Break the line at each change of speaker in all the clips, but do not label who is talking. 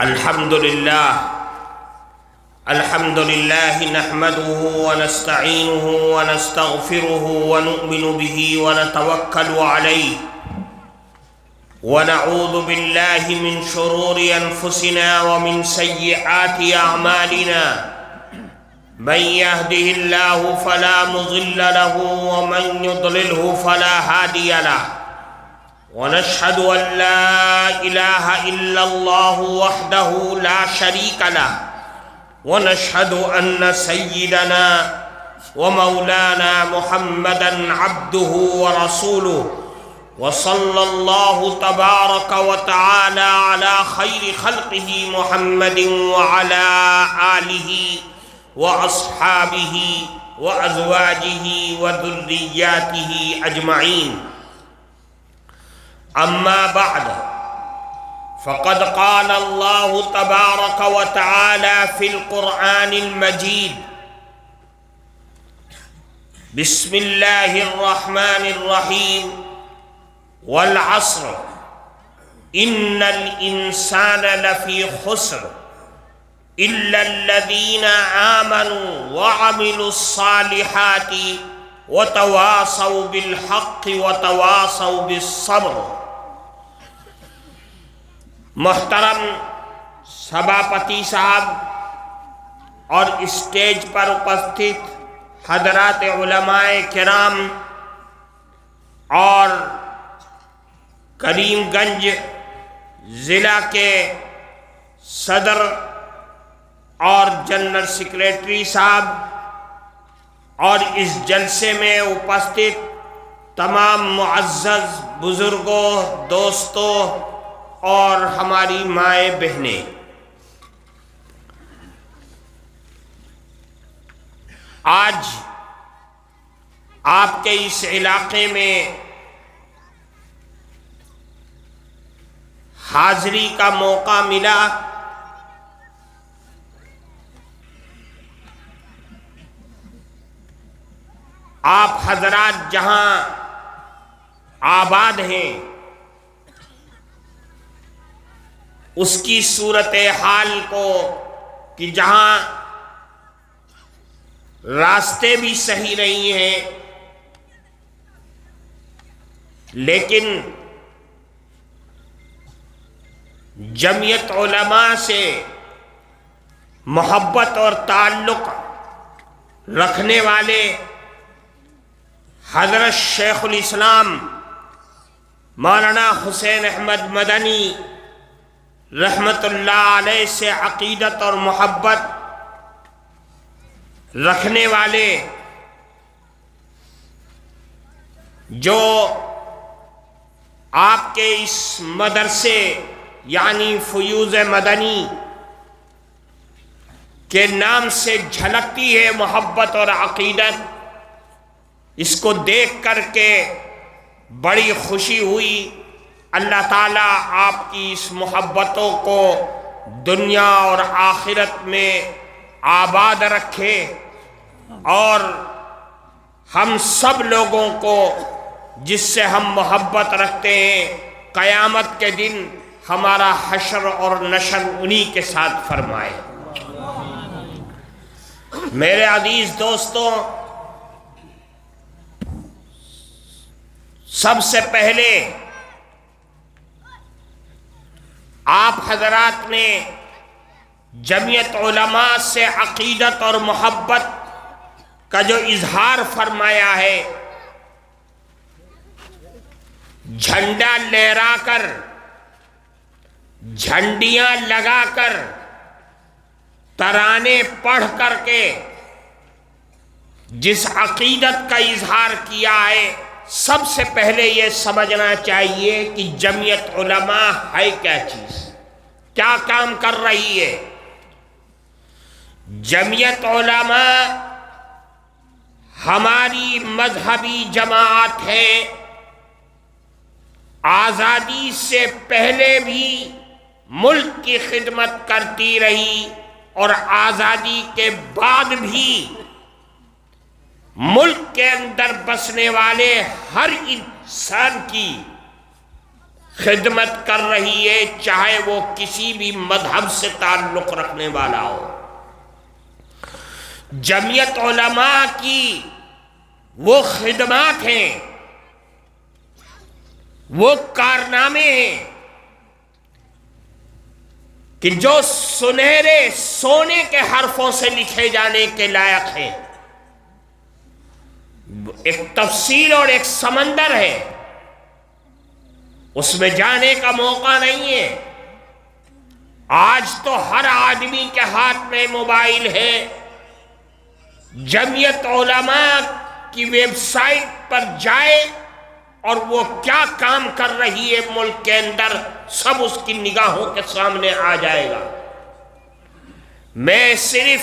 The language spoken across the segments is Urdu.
الحمد لله نحمده ونستعينه ونستغفره ونؤمن به ونتوكل عليه ونعوذ بالله من شرور أنفسنا ومن سيئات أعمالنا من يهده الله فلا مضل له ومن يضلله فلا هادي له ونشهد أن لا إله إلا الله وحده لا شريك له ونشهد أن سيدنا ومولانا محمدًا عبده ورسوله وصلى الله تبارك وتعالى على خير خلقه محمد وعلى آله وأصحابه وأزواجه وذرياته أجمعين. أما بعد فقد قال الله تبارك وتعالى في القرآن المجيد: بسم الله الرحمن الرحيم والعصر إن الإنسان لفي خسر إلا الذين آمنوا وعملوا الصالحات وتواصوا بالحق وتواصوا بالصبر. محترم سبھاپتی صاحب اور اسٹیج پر اپستھت حضرات علماء کرام اور کریم گنج ضلع کے صدر اور جنرل سیکریٹری صاحب اور اس جلسے میں اپستھت تمام معزز بزرگوں، دوستوں اور ہماری مائیں بہنیں، آج آپ کے اس علاقے میں حاضری کا موقع ملا. آپ حضرات جہاں آباد ہیں اس کی صورتحال کو، کہ جہاں راستے بھی صحیح نہیں ہیں لیکن جمعیت علماء سے محبت اور تعلق رکھنے والے حضرت شیخ الاسلام مولانا حسین احمد مدنی رحمت اللہ علیہ سے عقیدت اور محبت رکھنے والے، جو آپ کے اس مدرسے یعنی فیوض مدنی کے نام سے جھلکتی ہے محبت اور عقیدت، اس کو دیکھ کر کے بڑی خوشی ہوئی. اللہ تعالیٰ آپ کی اس محبتوں کو دنیا اور آخرت میں آباد رکھے اور ہم سب لوگوں کو جس سے ہم محبت رکھتے ہیں قیامت کے دن ہمارا حشر اور نشر انہی کے ساتھ فرمائے. میرے عزیز دوستوں، سب سے پہلے آپ حضرات نے جمعیت علماء سے عقیدت اور محبت کا جو اظہار فرمایا ہے، جھنڈا لہرا کر، جھنڈیاں لگا کر، ترانے پڑھ کر کے جس عقیدت کا اظہار کیا ہے، سب سے پہلے یہ سمجھنا چاہیے کہ جمعیت علماء ہے کیا چیز، کیا کام کر رہی ہے. جمعیت علماء ہماری مذہبی جماعت ہے. آزادی سے پہلے بھی ملک کی خدمت کرتی رہی اور آزادی کے بعد بھی ملک کے اندر بسنے والے ہر انسان کی خدمت کر رہی ہے، چاہے وہ کسی بھی مذہب سے تعلق رکھنے والا ہو۔ جمعیت علماء کی وہ خدمات ہیں، وہ کارنامے ہیں کہ جو سنہرے سونے کے حرفوں سے لکھے جانے کے لائق ہیں۔ ایک تفصیل اور ایک سمندر ہے، اس میں جانے کا موقع نہیں ہے۔ آج تو ہر آدمی کے ہاتھ میں موبائل ہے۔ جمعیت علماء کی ویب سائٹ پر جائے اور وہ کیا کام کر رہی ہے ملک کے اندر، سب اس کی نگاہوں کے سامنے آ جائے گا۔ میں صرف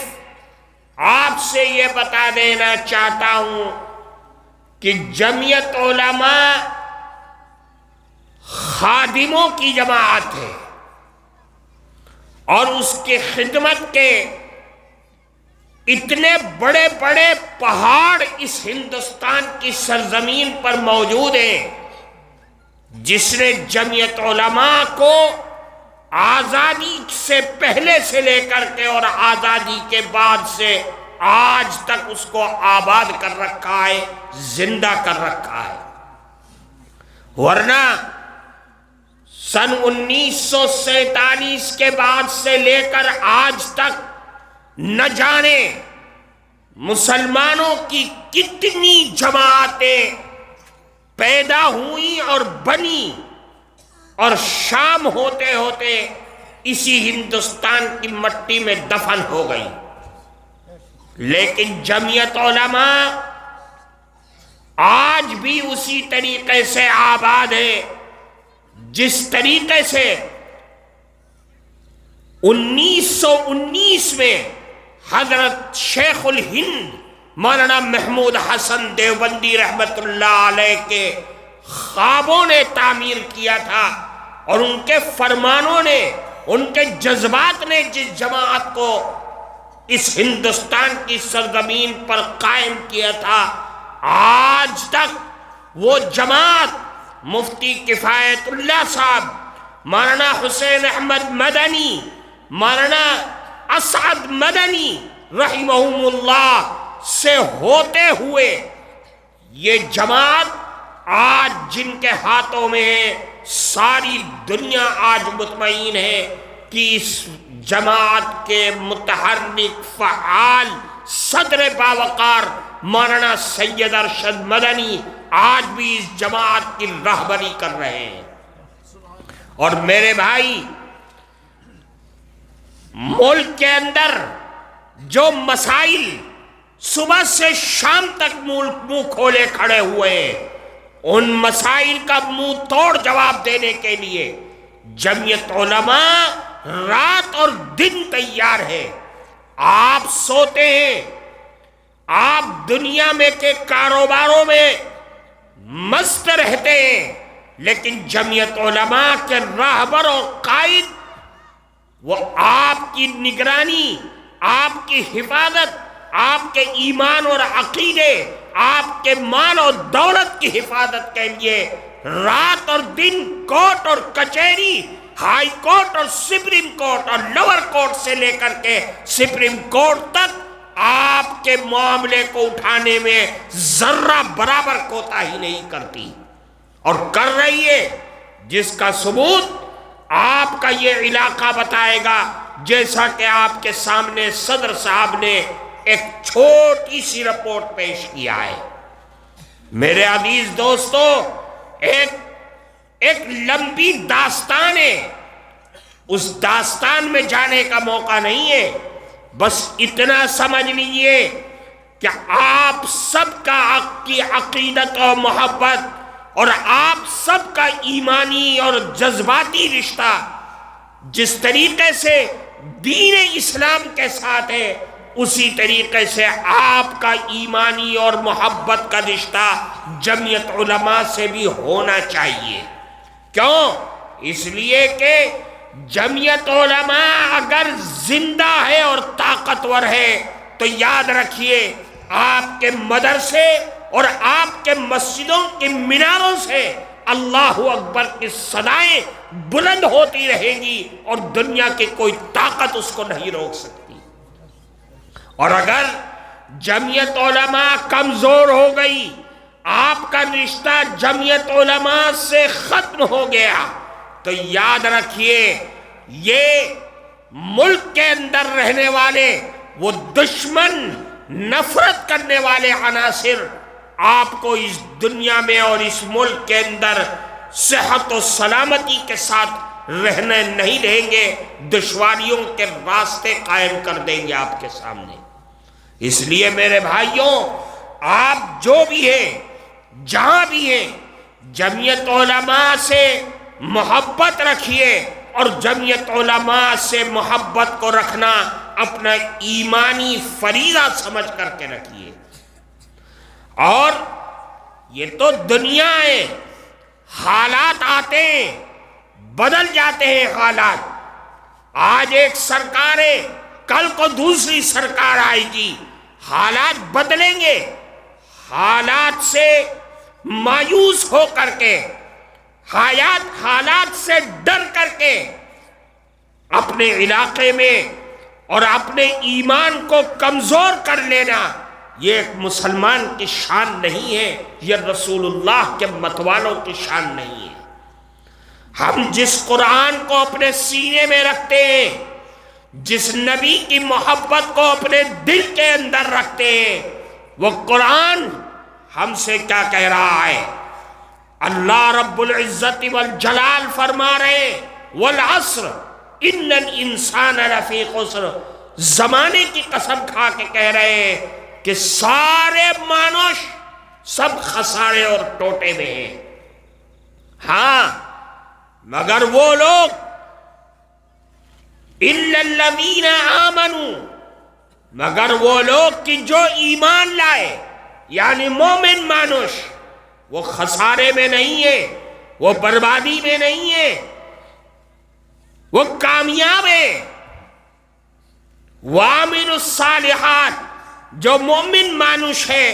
آپ سے یہ بتا دینا چاہتا ہوں کہ جمعیت علماء خادموں کی جماعت ہے، اور اس کی خدمت کے اتنے بڑے بڑے پہاڑ اس ہندوستان کی سرزمین پر موجود ہیں، جس نے جمعیت علماء کو آزادی سے پہلے سے لے کر کے اور آزادی کے بعد سے آج تک اس کو آباد کر رکھا ہے، زندہ کر رکھا ہے۔ ورنہ سن 1947 کے بعد سے لے کر آج تک نہ جانے مسلمانوں کی کتنی جماعتیں پیدا ہوئیں اور بنی، اور شام ہوتے ہوتے اسی ہندوستان کی مٹی میں دفن ہو گئی۔ لیکن جمعیت علماء آج بھی اسی طریقے سے آباد ہے جس طریقے سے 1919 میں حضرت شیخ الہند مولانا محمود حسن دیوبندی رحمت اللہ علیہ کے خوابوں نے تعمیر کیا تھا، اور ان کے فرمانوں نے، ان کے جذبات نے جس جماعت کو اس ہندوستان کی سرزمین پر قائم کیا تھا، آج تک وہ جماعت مفتی کفایت اللہ صاحب، مولانا حسین احمد مدنی، مولانا اسعد مدنی رحمہم اللہ سے ہوتے ہوئے یہ جماعت آج جن کے ہاتھوں میں ہے، ساری دنیا آج مطمئن ہے کہ اس جماعت کے متحرک فعال صدر باوقار مولانا سید ارشد مدنی آج بھی اس جماعت کی رہبری کر رہے ہیں۔ اور میرے بھائی، ملک کے اندر جو مسائل صبح سے شام تک منہ کھولے کھڑے ہوئے ہیں، ان مسائل کا منہ توڑ جواب دینے کے لیے جمعیت علماء رات اور دن تیار ہے۔ آپ سوتے ہیں، آپ دنیا میں کے کاروباروں میں مست رہتے ہیں، لیکن جمعیت علماء کے راہبر اور قائد وہ آپ کی نگرانی، آپ کی حفاظت، آپ کے ایمان اور عقیدے، آپ کے مال اور دولت کی حفاظت کے لیے رات اور دن کورٹ اور کچہری، ہائی کورٹ اور سپریم کورٹ اور لوور کورٹ سے لے کر کے سپریم کورٹ تک آپ کے معاملے کو اٹھانے میں ذرہ برابر کوتاہی نہیں کرتی، اور کر رہی ہے، جس کا ثبوت آپ کا یہ علاقہ بتائے گا، جیسا کہ آپ کے سامنے صدر صاحب نے ایک چھوٹی سی رپورٹ پیش کیا ہے۔ میرے عزیز دوستو، ایک لمبی داستان ہے، اس داستان میں جانے کا موقع نہیں ہے، بس اتنا سمجھ لیجئے کہ آپ سب کا کی عقیدت و محبت اور آپ سب کا ایمانی اور جذباتی رشتہ جس طریقے سے دین اسلام کے ساتھ ہے، اسی طریقے سے آپ کا ایمانی اور محبت کا رشتہ جمعیت علماء سے بھی ہونا چاہیے۔ کیوں؟ اس لیے کہ جمعیت علماء اگر زندہ ہے اور طاقتور ہے تو یاد رکھیے، آپ کے مدرسے اور آپ کے مسجدوں کی میناروں سے اللہ اکبر کی صدائیں بلند ہوتی رہیں گی اور دنیا کی کوئی طاقت اس کو نہیں روک سکتی۔ اور اگر جمعیت علماء کمزور ہو گئی، آپ کا رشتہ جمعیت علماء سے ختم ہو گیا، تو یاد رکھیے یہ ملک کے اندر رہنے والے وہ دشمن، نفرت کرنے والے عناصر آپ کو اس دنیا میں اور اس ملک کے اندر صحت و سلامتی کے ساتھ رہنے نہیں دیں گے، دشواریوں کے راستے قائم کر دیں گے آپ کے سامنے۔ اس لیے میرے بھائیوں، آپ جو بھی ہیں، جہاں بھی ہیں، جمعیت علماء سے محبت رکھیے، اور جمعیت علماء سے محبت کو رکھنا اپنا ایمانی فریضہ سمجھ کر کے رکھیے۔ اور یہ تو دنیا ہے، حالات آتے ہیں، بدل جاتے ہیں حالات۔ آج ایک سرکار ہے، کل کو دوسری سرکار آئے گی، حالات بدلیں گے۔ حالات سے مایوس ہو کر کے، حالات سے ڈر کر کے اپنے علاقے میں اور اپنے ایمان کو کمزور کر لینا، یہ ایک مسلمان کی شان نہیں ہے، یہ رسول اللہ کے متوالوں کی شان نہیں ہے۔ ہم جس قرآن کو اپنے سینے میں رکھتے ہیں، جس نبی کی محبت کو اپنے دل کے اندر رکھتے ہیں، وہ قرآن ہم سے کیا کہہ رہا ہے؟ اللہ رب العزت والجلال فرما رہے والعصر ان الانسان لفی خسر، زمانے کی قسم کھا کے کہہ رہے ہیں کہ سارے مانوش سب خسارے اور ٹوٹے میں ہیں۔ ہاں، مگر وہ لوگ الا الذین آمنوا، مگر وہ لوگ کہ جو ایمان لائے، یعنی مومن مانوش، وہ خسارے میں نہیں ہے، وہ بربادی میں نہیں ہے، وہ کامیاب ہے۔ وَعَمِلُوا الصَّالِحَاتِ، جو مومن مانوش ہے،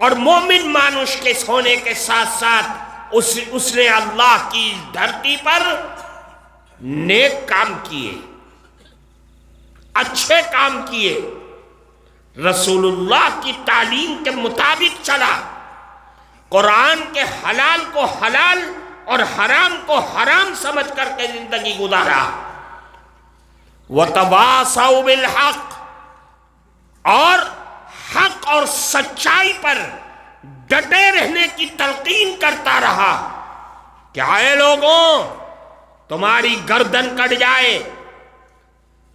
اور مومن مانوش کے ہونے کے ساتھ ساتھ اس نے اللہ کی دھرتی پر نیک کام کیے، اچھے کام کیے، رسول اللہ کی تعلیم کے مطابق چلا، قرآن کے حلال کو حلال اور حرام کو حرام سمجھ کر کے زندگی گزارا۔ وَتَوَاصَوْا بِالْحَقِّ، اور حق اور سچائی پر ڈٹے رہنے کی تلقین کرتا رہا کہ اے لوگوں، تمہاری گردن کٹ جائے،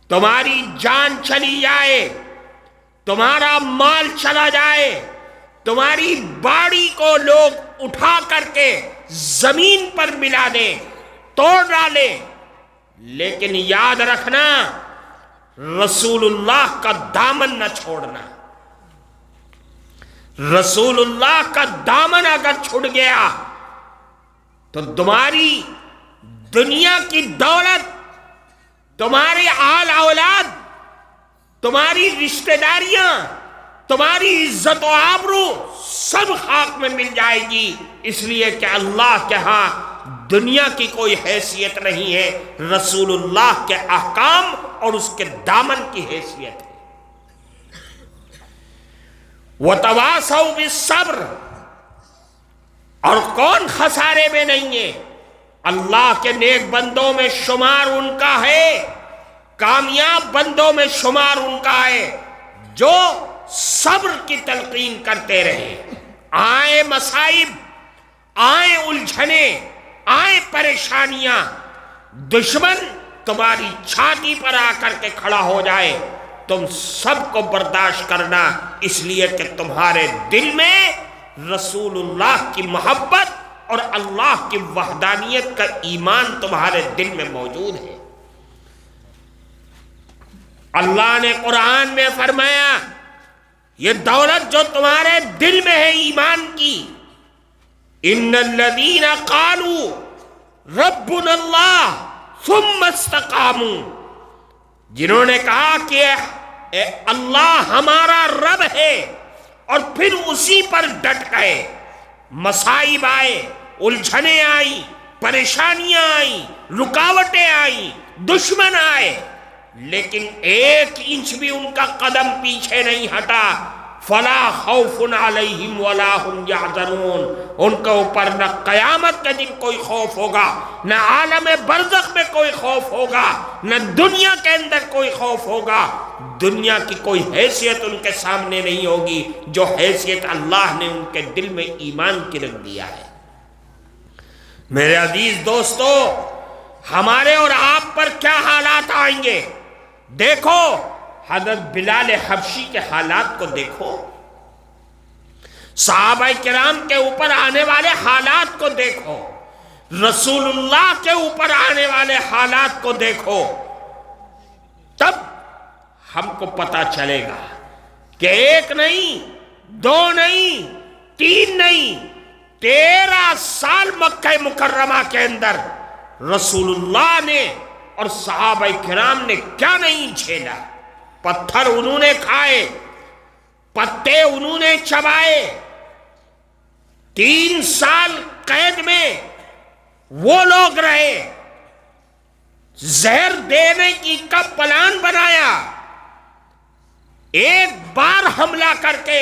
تمہاری جان چلی جائے، تمہارا مال چلا جائے، تمہاری باڑی کو لوگ اٹھا کر کے زمین پر ملا دیں، توڑ ڈالیں، لیکن یاد رکھنا رسول اللہ کا دامن نہ چھوڑنا۔ رسول اللہ کا دامن اگر چھوڑ گیا تو تمہاری دنیا کی دولت، تمہارے آل اولاد، تمہاری رشتہ داریاں، تمہاری عزت و آبرو سب خاک میں مل جائے گی، اس لیے کہ اللہ کے ہاں دنیا کی کوئی حیثیت نہیں ہے، رسول اللہ کے احکام اور اس کے دامن کی حیثیت ہے۔ وَتَوَاصَوْا بِالصَّبْرِ، اور کون خسارے میں نہیں ہے؟ اللہ کے نیک بندوں میں شمار ان کا ہے، کامیاب بندوں میں شمار ان کا ہے جو صبر کی تلقین کرتے رہے۔ آئیں مصائب، آئیں الجھنیں، آئیں پریشانیاں، دشمن تمہاری چھاتی پر آ کر کے کھڑا ہو جائے، تم سب کو برداشت کرنا، اس لیے کہ تمہارے دل میں رسول اللہ کی محبت اور اللہ کی وحدانیت کا ایمان تمہارے دل میں موجود ہے۔ اللہ نے قرآن میں فرمایا یہ دولت جو تمہارے دل میں ہے ایمان کی، ان الذین قالوا ربنا اللہ ثم استقاموا، جنہوں نے کہا کہ اے اللہ ہمارا رب ہے اور پھر اسی پر ڈٹ گئے، مصائب آئے، الجھنیں آئیں، پریشانیاں آئیں، رکاوٹیں آئیں، دشمن آئے، لیکن ایک انچ بھی ان کا قدم پیچھے نہیں ہٹا۔ فلا خوف علیہم ولا ہم یحزنون، ان کے اوپر نہ قیامت کے دن کوئی خوف ہوگا، نہ عالم برزخ میں کوئی خوف ہوگا، نہ دنیا کے اندر کوئی خوف ہوگا۔ دنیا کی کوئی حیثیت ان کے سامنے نہیں ہوگی جو حیثیت اللہ نے ان کے دل میں ایمان کی رکھ دیا ہے۔ میرے عزیز دوستو، ہمارے اور آپ پر کیا حالات آئیں گے؟ دیکھو حضرت بلال حبشی کے حالات کو دیکھو، صحابہ کرام کے اوپر آنے والے حالات کو دیکھو، رسول اللہ کے اوپر آنے والے حالات کو دیکھو، تب ہم کو پتہ چلے گا کہ ایک نہیں، دو نہیں، تین نہیں، 13 سال مکہ مکرمہ کے اندر رسول اللہ نے اور صحابہ کرام نے کیا نہیں جھیلا۔ پتھر انہوں نے کھائے، پتے انہوں نے چبائے، 3 سال قید میں وہ لوگ رہے، زہر دینے کی کا پلان بنایا، ایک بار حملہ کر کے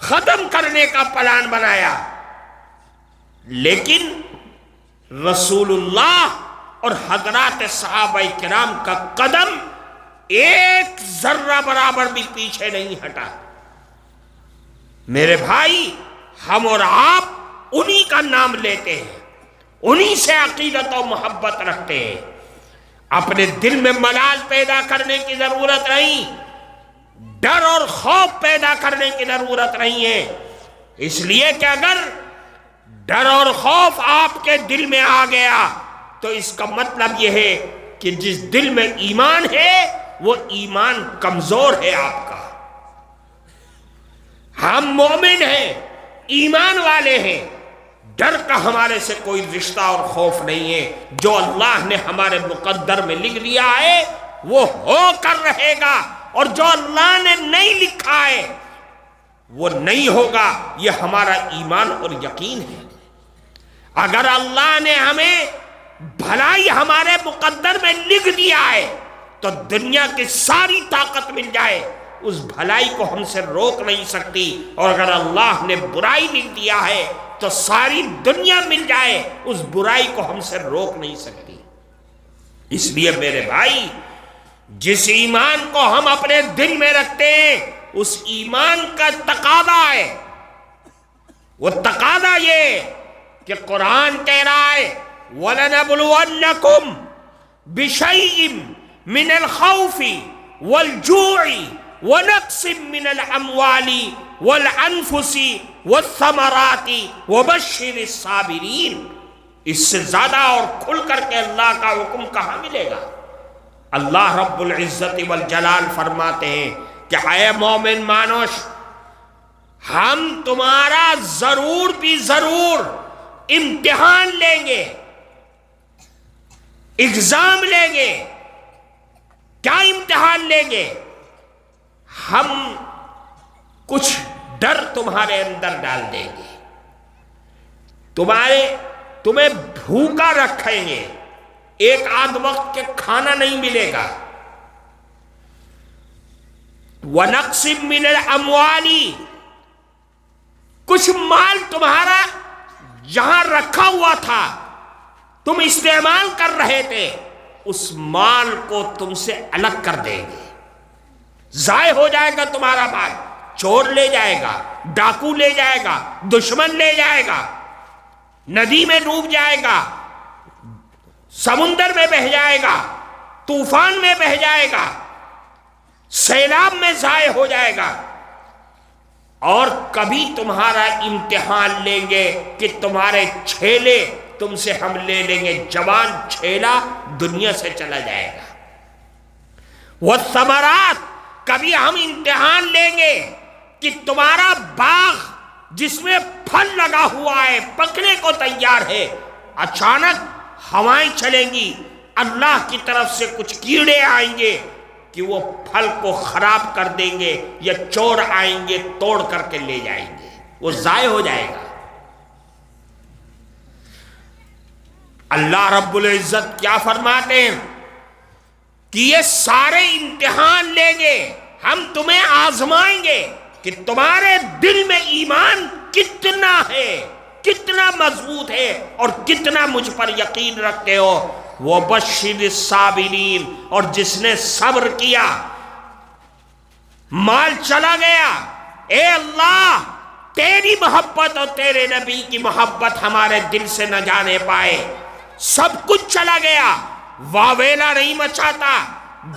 ختم کرنے کا پلان بنایا، لیکن رسول اللہ اور حضرات صحابہ کرام کا قدم ایک ذرہ برابر بھی پیچھے نہیں ہٹا۔ میرے بھائی، ہم اور آپ انہی کا نام لیتے ہیں، انہی سے عقیدت و محبت رکھتے ہیں، اپنے دل میں ملال پیدا کرنے کی ضرورت نہیں، ڈر اور خوف پیدا کرنے کی ضرورت نہیں ہے، اس لیے کہ اگر ڈر اور خوف آپ کے دل میں آ گیا تو اس کا مطلب یہ ہے کہ جس دل میں ایمان ہے وہ ایمان کمزور ہے آپ کا۔ ہم مومن ہیں، ایمان والے ہیں، ڈر کا ہمارے سے کوئی رشتہ اور خوف نہیں ہے۔ جو اللہ نے ہمارے مقدر میں لکھ لیا ہے وہ ہو کر رہے گا، اور جو اللہ نے نہیں لکھا ہے وہ نہیں ہوگا، یہ ہمارا ایمان اور یقین ہے۔ اگر اللہ نے ہمیں بھلائی ہمارے مقدر میں لکھ دیا ہے تو دنیا کی ساری طاقت مل جائے، اس بھلائی کو ہم سے روک نہیں سکتی، اور اگر اللہ نے برائی لکھ دیا ہے تو ساری دنیا مل جائے، اس برائی کو ہم سے روک نہیں سکتی۔ اس لیے میرے بھائی، جس ایمان کو ہم اپنے دل میں رکھتے ہیں اس ایمان کا تقاضا ہے، وہ تقاضا یہ کہ قرآن کہہ رہا ہے وَلَنَبْلُوَنَّكُمْ بِشَيْءٍ مِّنَ الْخَوْفِ وَالْجُوعِ وَنَقْصٍ مِّنَ الْأَمْوَالِ وَالْأَنفُسِ وَالثَّمَرَاتِ وَبَشِّرِ الصَّابِرِينَ۔ اس سے زیادہ اور کھل کر کے اللہ کا حکم کہاں ملے گا؟ اللہ رب العزت والجلال فرماتے ہیں کہ اے مومن مانوش، ہم تمہارا ضرور بھی ضرور امتحان لیں گے، ایگزام لیں گے۔ کیا امتحان لیں گے؟ ہم کچھ ڈر تمہارے اندر ڈال دیں گے، تمہیں بھوکا رکھیں گے، ایک آدھ وقت کے کھانا نہیں ملے گا۔ وَنَقْصٍ مِّنَ الْأَمْوَالِ، کچھ مال تمہارا جہاں رکھا ہوا تھا، تم استعمال کر رہے تھے، اس مال کو تم سے الگ کر دیں گے، ضائع ہو جائے گا تمہارا مال، چور لے جائے گا، ڈاکو لے جائے گا، دشمن لے جائے گا، ندی میں ڈوب جائے گا، سمندر میں بہہ جائے گا، طوفان میں بہہ جائے گا، سیلاب میں ضائع ہو جائے گا۔ اور کبھی تمہارا امتحان لیں گے کہ تمہارے چھیلے تم سے ہم لے لیں گے، جوان چھیلا دنیا سے چلا جائے گا۔ والثمرات، کبھی ہم امتحان لیں گے کہ تمہارا باغ جس میں پھل لگا ہوا ہے، پکنے کو تیار ہے، اچانک ہوائیں چلیں گی، اللہ کی طرف سے کچھ کیڑے آئیں گے کہ وہ پھل کو خراب کر دیں گے، یا چور آئیں گے توڑ کر کے لے جائیں گے، وہ ضائع ہو جائے گا۔ اللہ رب العزت کیا فرماتے ہیں کہ یہ سارے امتحان لیں گے، ہم تمہیں آزمائیں گے کہ تمہارے دل میں ایمان کتنا ہے، کتنا مضبوط ہے اور کتنا مجھ پر یقین رکھتے ہو۔ وَبَشِّرِ الصَّابِرِينَ، اور جس نے صبر کیا، مال چلا گیا، اے اللہ تیری محبت اور تیرے نبی کی محبت ہمارے دل سے نہ جانے پائے، سب کچھ چلا گیا، واویلا نہیں مچاتا،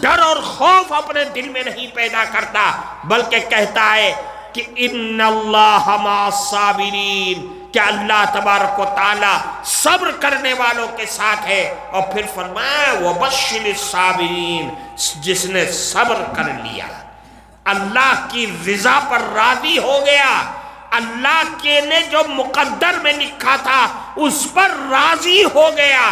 ڈر اور خوف اپنے دل میں نہیں پیدا کرتا، بلکہ کہتا ہے کہ ان اللہ مع الصابرین، کہ اللہ تبارک و تعالی صبر کرنے والوں کے ساتھ ہے۔ اور پھر فرمایا وَبَشِّرِ الصَّابِرِينَ، جس نے صبر کر لیا، اللہ کی رضا پر راضی ہو گیا، اللہ کے نے جو مقدر میں لکھا تھا اس پر راضی ہو گیا،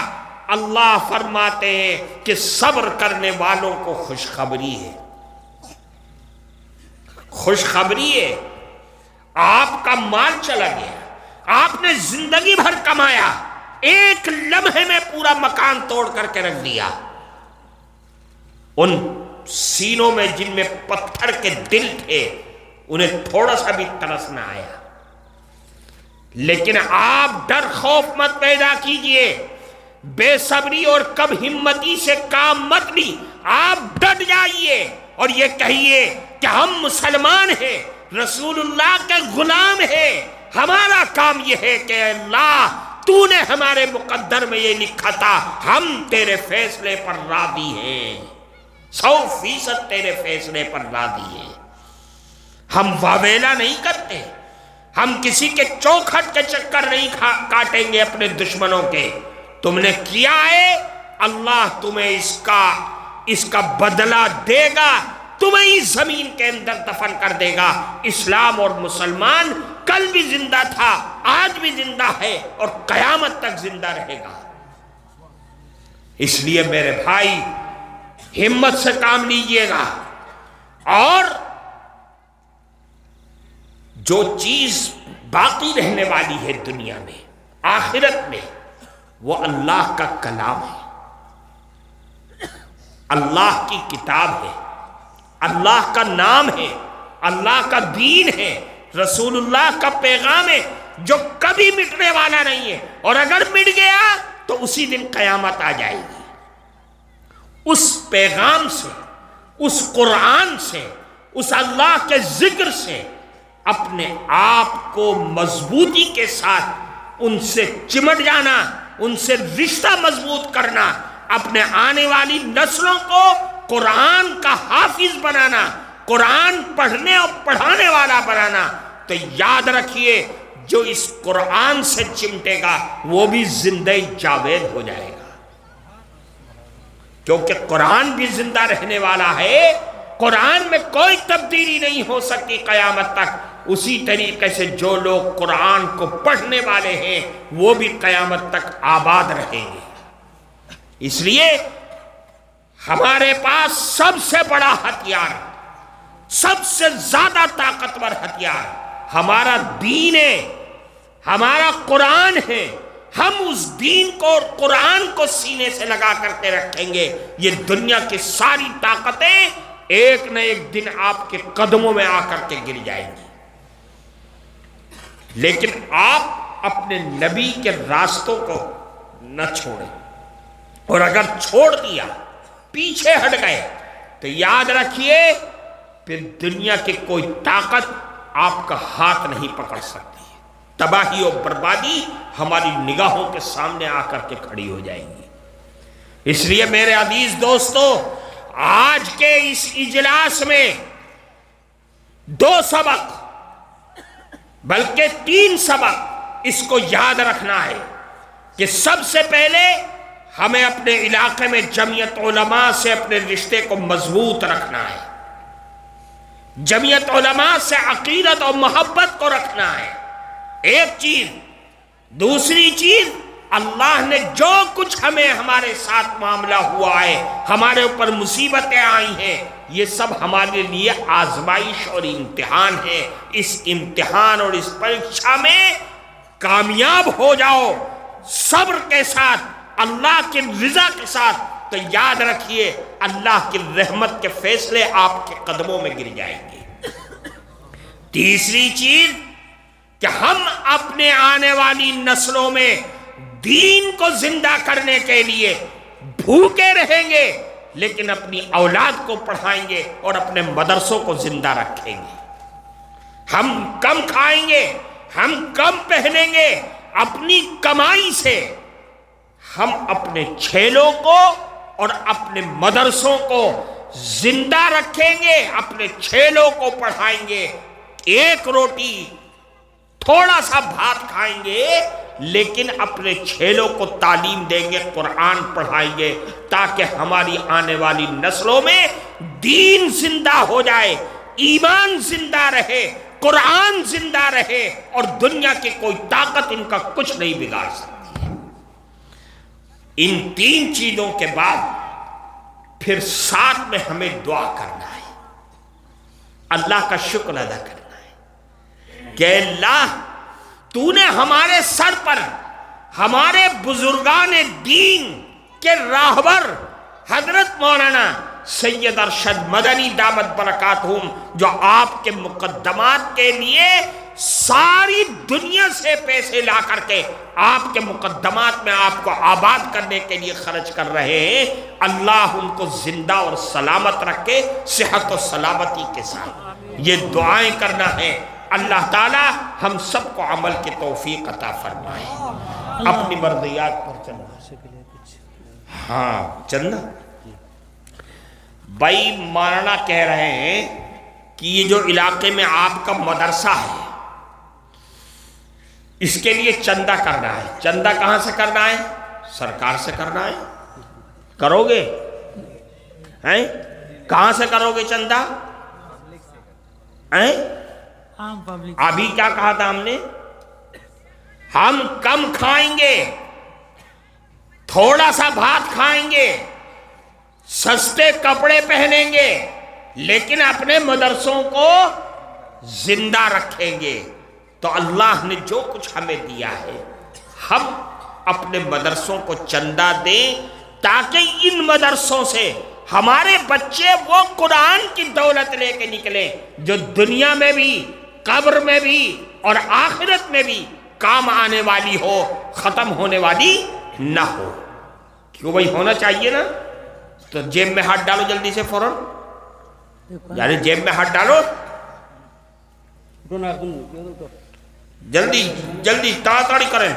اللہ فرماتے ہیں کہ صبر کرنے والوں کو خوشخبری ہے، خوشخبری ہے۔ آپ کا مال چلا گیا، آپ نے زندگی بھر کمایا، ایک لمحے میں پورا مکان توڑ کر کے رکھ دیا، ان سینوں میں جن میں پتھر کے دل تھے انہیں تھوڑا سا بھی ترس نہ آیا، لیکن آپ ڈر خوف مت پیدا کیجئے، بے صبری اور کم ہمتی سے کام مت لی، آپ ڈٹ جائیے اور یہ کہیے کہ ہم مسلمان ہیں، رسول اللہ کے غلام ہیں، ہمارا کام یہ ہے کہ اللہ تو نے ہمارے مقدر میں یہ لکھا تھا، ہم تیرے فیصلے پر راضی ہیں، 100% تیرے فیصلے پر راضی ہیں۔ ہم واویلا نہیں کرتے، ہم کسی کے چوکھٹ کے چکر نہیں کاٹیں گے اپنے دشمنوں کے، تم نے کیا ہے اللہ تمہیں اس کا بدلہ دے گا، تمہیں اس زمین کے اندر دفن کر دے گا۔ اسلام اور مسلمان کل بھی زندہ تھا، آج بھی زندہ ہے اور قیامت تک زندہ رہے گا۔ اس لیے میرے بھائی ہمت سے کام لیجئے گا، اور جو چیز باقی رہنے والی ہے دنیا میں آخرت میں وہ اللہ کا کلام ہے، اللہ کی کتاب ہے، اللہ کا نام ہے، اللہ کا دین ہے، رسول اللہ کا پیغام ہے جو کبھی مٹنے والا نہیں ہے، اور اگر مٹ گیا تو اسی دن قیامت آ جائے گی۔ اس پیغام سے، اس قرآن سے، اس اللہ کے ذکر سے اپنے آپ کو مضبوطی کے ساتھ ان سے چمٹ جانا، ان سے رشتہ مضبوط کرنا، اپنے آنے والی نسلوں کو قرآن کا حافظ بنانا، قرآن پڑھنے اور پڑھانے والا بنانا۔ تو یاد رکھیے جو اس قرآن سے چمٹے گا وہ بھی زندہ جاوید ہو جائے گا، کیونکہ قرآن بھی زندہ رہنے والا ہے، قرآن میں کوئی تبدیلی نہیں ہو سکتی قیامت تک۔ اسی طریقے سے جو لوگ قرآن کو پڑھنے والے ہیں وہ بھی قیامت تک آباد رہیں گے۔ اس لیے ہمارے پاس سب سے بڑا ہتھیار، سب سے زیادہ طاقتور ہتھیار ہمارا دین ہے، ہمارا قرآن ہے۔ ہم اس دین کو اور قرآن کو سینے سے لگا کرتے رکھیں گے، یہ دنیا کی ساری طاقتیں ایک نہ ایک دن آپ کے قدموں میں آ کر کے گر جائیں گی۔ لیکن آپ اپنے نبی کے راستوں کو نہ چھوڑیں، اور اگر چھوڑ دیا، پیچھے ہٹ گئے، تو یاد رکھیے پھر دنیا کی کوئی طاقت آپ کا ہاتھ نہیں پکڑ سکتی، تباہی اور بربادی ہماری نگاہوں کے سامنے آ کر کے کھڑی ہو جائیں گی۔ اس لیے میرے عزیز دوستو، آج کے اس اجلاس میں 2 سبق بلکہ 3 سبق اس کو یاد رکھنا ہے کہ سب سے پہلے ہمیں اپنے علاقے میں جمعیت علماء سے اپنے رشتے کو مضبوط رکھنا ہے، جمعیت علماء سے عقیدت اور محبت کو رکھنا ہے، ایک چیز۔ دوسری چیز، اللہ نے جو کچھ ہمیں ہمارے ساتھ معاملہ ہوا ہے، ہمارے اوپر مصیبتیں آئی ہیں، یہ سب ہمارے لیے آزمائش اور امتحان ہے۔ اس امتحان اور اس پریکشا میں کامیاب ہو جاؤ، صبر کے ساتھ اللہ کی رضا کے ساتھ، تو یاد رکھیے اللہ کی رحمت کے فیصلے آپ کے قدموں میں گر جائیں گے۔ تیسری چیز کہ ہم اپنے آنے والی نسلوں میں دین کو زندہ کرنے کے لیے بھوکے رہیں گے، لیکن اپنی اولاد کو پڑھائیں گے اور اپنے مدرسوں کو زندہ رکھیں گے۔ ہم کم کھائیں گے، ہم کم پہنیں گے، اپنی کمائی سے ہم اپنے چھیلوں کو اور اپنے مدرسوں کو زندہ رکھیں گے، اپنے چھیلوں کو پڑھائیں گے۔ ایک روٹی تھوڑا سا بھات کھائیں گے، لیکن اپنے چھیلوں کو تعلیم دیں گے، قرآن پڑھائیں گے، تاکہ ہماری آنے والی نسلوں میں دین زندہ ہو جائے، ایمان زندہ رہے، قرآن زندہ رہے، اور دنیا کی کوئی طاقت ان کا کچھ نہیں بگاڑ سکتی ہے۔ ان تین چیزوں کے بعد پھر ساتھ میں ہمیں دعا کرنا ہے، اللہ کا شکر ادا کرنا ہے کہ اللہ تو نے ہمارے سر پر ہمارے بزرگان دین کے راہبر حضرت مولانا سید ارشد مدنی دامت برکاتہم، جو آپ کے مقدمات کے لیے ساری دنیا سے پیسے لا کر کے آپ کے مقدمات میں آپ کو آباد کرنے کے لیے خرچ کر رہے ہیں، اللہ ان کو زندہ اور سلامت رکھے، صحت و سلامتی کے ساتھ۔ یہ دعائیں کرنا ہے۔ اللہ تعالی ہم سب کو عمل کی توفیق عطا فرمائے۔ اپنی مرضیات پر چلنا، ہاں چلنا۔ بھائی مولانا کہہ رہے ہیں کہ یہ جو علاقے میں آپ کا مدرسہ ہے، اس کے لیے چندہ کرنا ہے۔ چندہ کہاں سے کرنا ہے؟ سرکار سے کرنا ہے۔ کرو گے؟ کہاں سے کرو گے چندہ؟ ابھی کیا کہا تھا ہم نے؟ ہم کم کھائیں گے، تھوڑا سا بھات کھائیں گے، سستے کپڑے پہنیں گے، لیکن اپنے مدرسوں کو زندہ رکھیں گے۔ تو اللہ نے جو کچھ ہمیں دیا ہے، ہم اپنے مدرسوں کو چندہ دیں، تاکہ ان مدرسوں سے ہمارے بچے وہ قرآن کی دولت لے کے نکلیں جو دنیا میں بھی، قبر میں بھی اور آخرت میں بھی کام آنے والی ہو، ختم ہونے والی نہ ہو۔ کیوں بھائی؟ ہونا چاہیے نا۔ تو جیب میں ہاتھ ڈالو جلدی سے، فوراً، یعنی جیب میں ہاتھ ڈالو جلدی جلدی، تاڑی کریں۔